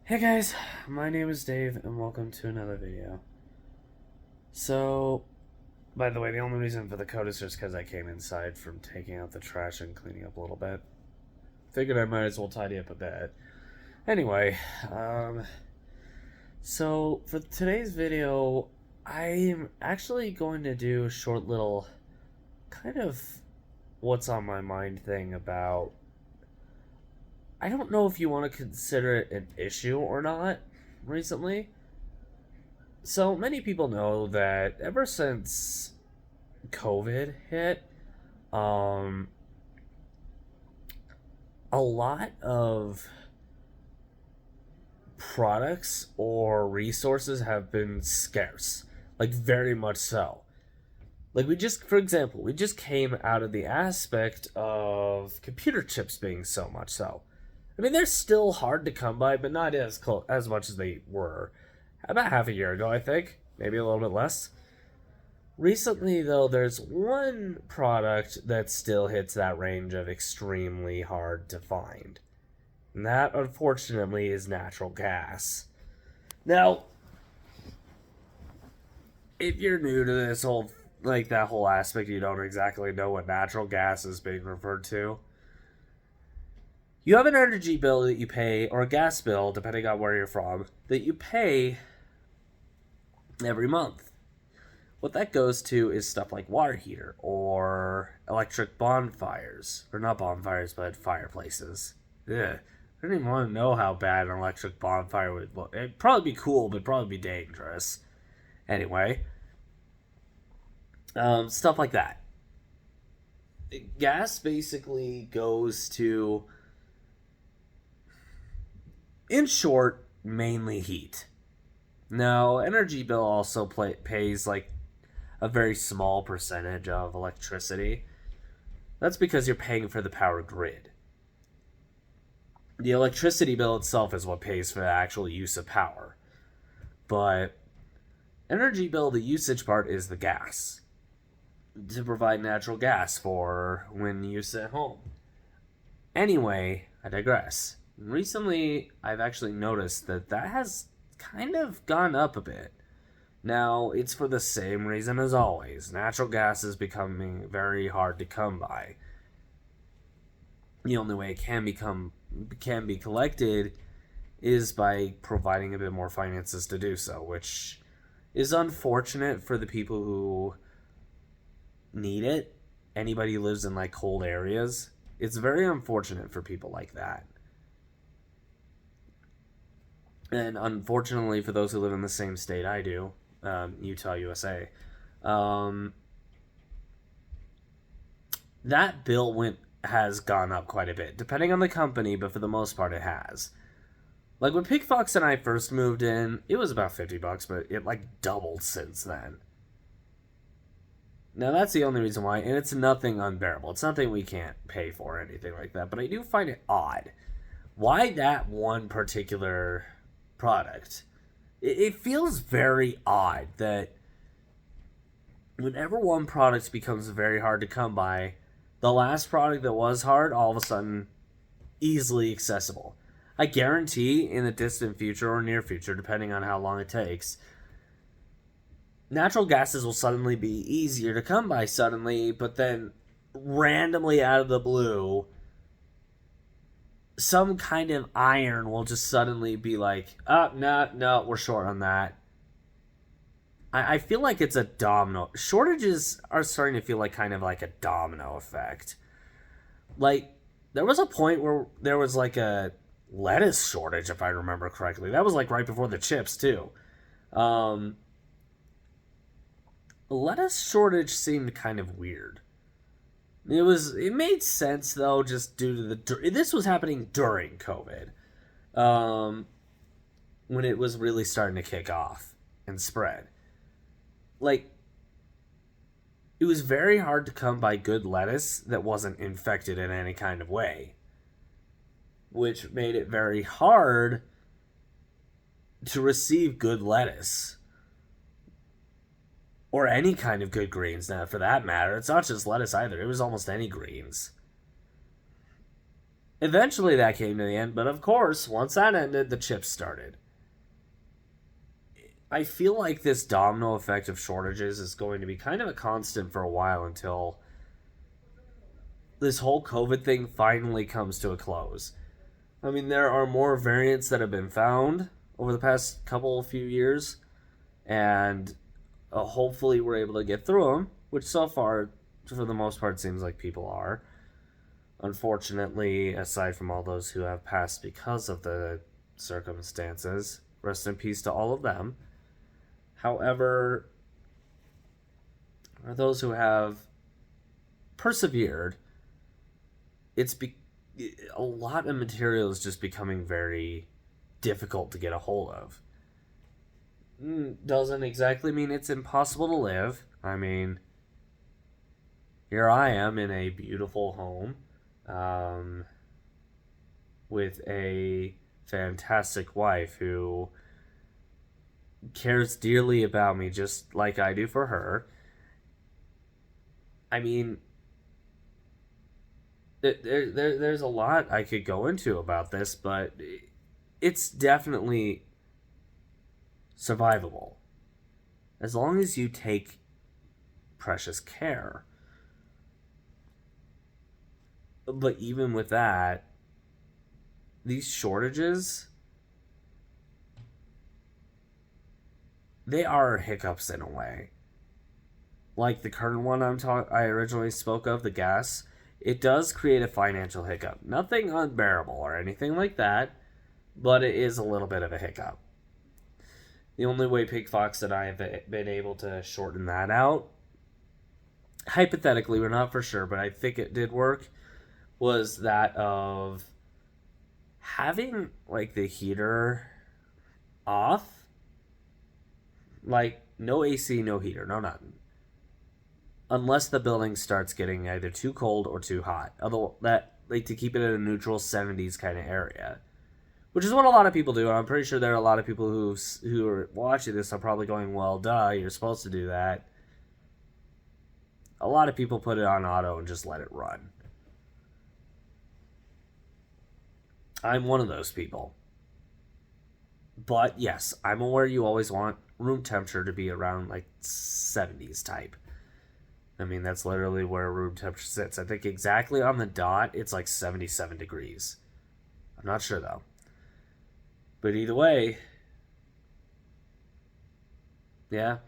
Hey guys, my name is Dave and welcome to another video. So, by the way, the only reason for the code is just because I came inside from taking out the trash and cleaning up a little bit. Figured I might as well tidy up a bit. Anyway, so for today's video, I'm actually going to do a short little kind of what's on my mind thing about. I don't know if you want to consider it an issue or not recently. So many people know that ever since COVID hit, um, a lot of products or resources have been scarce, like very much so. Like for example, we just came out of the aspect of computer chips being so much so. I mean, they're still hard to come by, but not as much as they were about half a year ago, I think. Maybe a little bit less. Recently, though, there's one product that still hits that range of extremely hard to find. And that, unfortunately, is natural gas. Now, if you're new to this that whole aspect, you don't exactly know what natural gas is being referred to. You have an energy bill that you pay, or a gas bill, depending on where you're from, that you pay every month. What that goes to is stuff like water heater or electric bonfires. Or not bonfires, but fireplaces. Yeah. I don't even want to know how bad an electric bonfire would look. It'd probably be cool, but probably be dangerous. Anyway. Stuff like that. Gas basically goes to, in short, mainly heat. Now, energy bill also pays like a very small percentage of electricity. That's because you're paying for the power grid. The electricity bill itself is what pays for the actual use of power. But energy bill, the usage part is the gas. To provide natural gas for when you sit at home. Anyway, I digress. Recently, I've actually noticed that has kind of gone up a bit. Now, it's for the same reason as always. Natural gas is becoming very hard to come by. The only way it can be collected is by providing a bit more finances to do so, which is unfortunate for the people who need it. Anybody who lives in like cold areas, it's very unfortunate for people like that. And unfortunately for those who live in the same state I do, Utah, USA, that bill has gone up quite a bit, depending on the company, but for the most part it has. Like when Pigfox and I first moved in, it was about $50, but it like doubled since then. Now that's the only reason why, and it's nothing unbearable. It's nothing we can't pay for or anything like that, but I do find it odd. Why that one particular product? It feels very odd that whenever one product becomes very hard to come by, the last product that was hard, all of a sudden, easily accessible. I guarantee in the distant future or near future, depending on how long it takes, natural gases will suddenly be easier to come by suddenly, but then randomly out of the blue, some kind of iron will just suddenly be like, oh, no, we're short on that. I feel like it's a domino. Shortages are starting to feel like kind of like a domino effect. Like, there was a point where there was like a lettuce shortage, if I remember correctly. That was like right before the chips, too. Lettuce shortage seemed kind of weird. It made sense though, just due to this was happening during COVID, when it was really starting to kick off and spread. Like, it was very hard to come by good lettuce that wasn't infected in any kind of way, which made it very hard to receive good lettuce. Or any kind of good greens, now, for that matter. It's not just lettuce either. It was almost any greens. Eventually that came to the end, but of course, once that ended, the chips started. I feel like this domino effect of shortages is going to be kind of a constant for a while until this whole COVID thing finally comes to a close. I mean, there are more variants that have been found over the past few years, and hopefully we're able to get through them, which so far, for the most part, seems like people are. Unfortunately, aside from all those who have passed because of the circumstances, rest in peace to all of them. However, for those who have persevered, a lot of material is just becoming very difficult to get a hold of. Doesn't exactly mean it's impossible to live. I mean, here I am in a beautiful home with a fantastic wife who cares dearly about me just like I do for her. I mean, there's a lot I could go into about this, but it's definitely survivable as long as you take precious care. But even with that, these shortages, they are hiccups in a way. Like the current one I originally spoke of, the gas, it does create a financial hiccup. Nothing unbearable or anything like that, but it is a little bit of a hiccup. The only way, Pig Fox, that I have been able to shorten that out, hypothetically, we're not for sure, but I think it did work, was that of having like the heater off, like no AC, no heater, no nothing, unless the building starts getting either too cold or too hot. Although that, like, to keep it in a neutral 70s kind of area, which is what a lot of people do. I'm pretty sure there are a lot of people who are watching this are probably going, well, duh, you're supposed to do that. A lot of people put it on auto and just let it run. I'm one of those people. But yes, I'm aware you always want room temperature to be around like 70s type. I mean, that's literally where room temperature sits. I think exactly on the dot, it's like 77 degrees. I'm not sure though. But either way, yeah,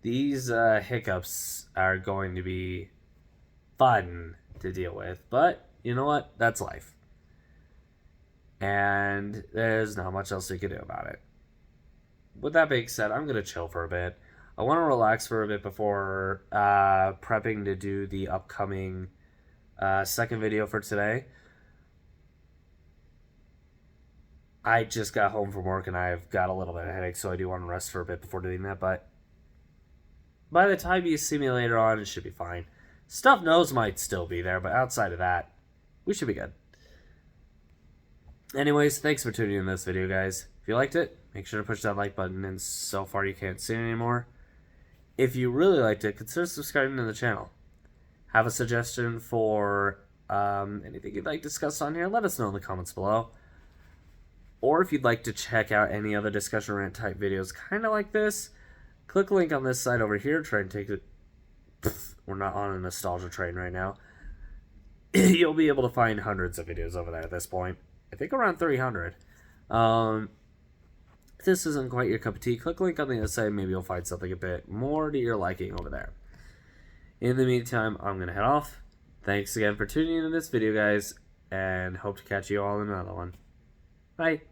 these hiccups are going to be fun to deal with. But you know what? That's life. And there's not much else we can do about it. With that being said, I'm going to chill for a bit. I want to relax for a bit before prepping to do the upcoming second video for today. I just got home from work and I've got a little bit of a headache, so I do want to rest for a bit before doing that. But by the time you see me later on, it should be fine. Stuff nose might still be there, but outside of that, we should be good. Anyways, thanks for tuning in this video, guys. If you liked it, make sure to push that like button, and so far you can't see it anymore. If you really liked it, consider subscribing to the channel. Have a suggestion for anything you'd like discussed on here, let us know in the comments below. Or if you'd like to check out any other discussion rant type videos kind of like this, click the link on this side over here. Try and take it. We're not on a nostalgia train right now. You'll be able to find hundreds of videos over there at this point. I think around 300. If this isn't quite your cup of tea, click the link on the other side. Maybe you'll find something a bit more to your liking over there. In the meantime, I'm going to head off. Thanks again for tuning in to this video, guys, and hope to catch you all in another one. Bye.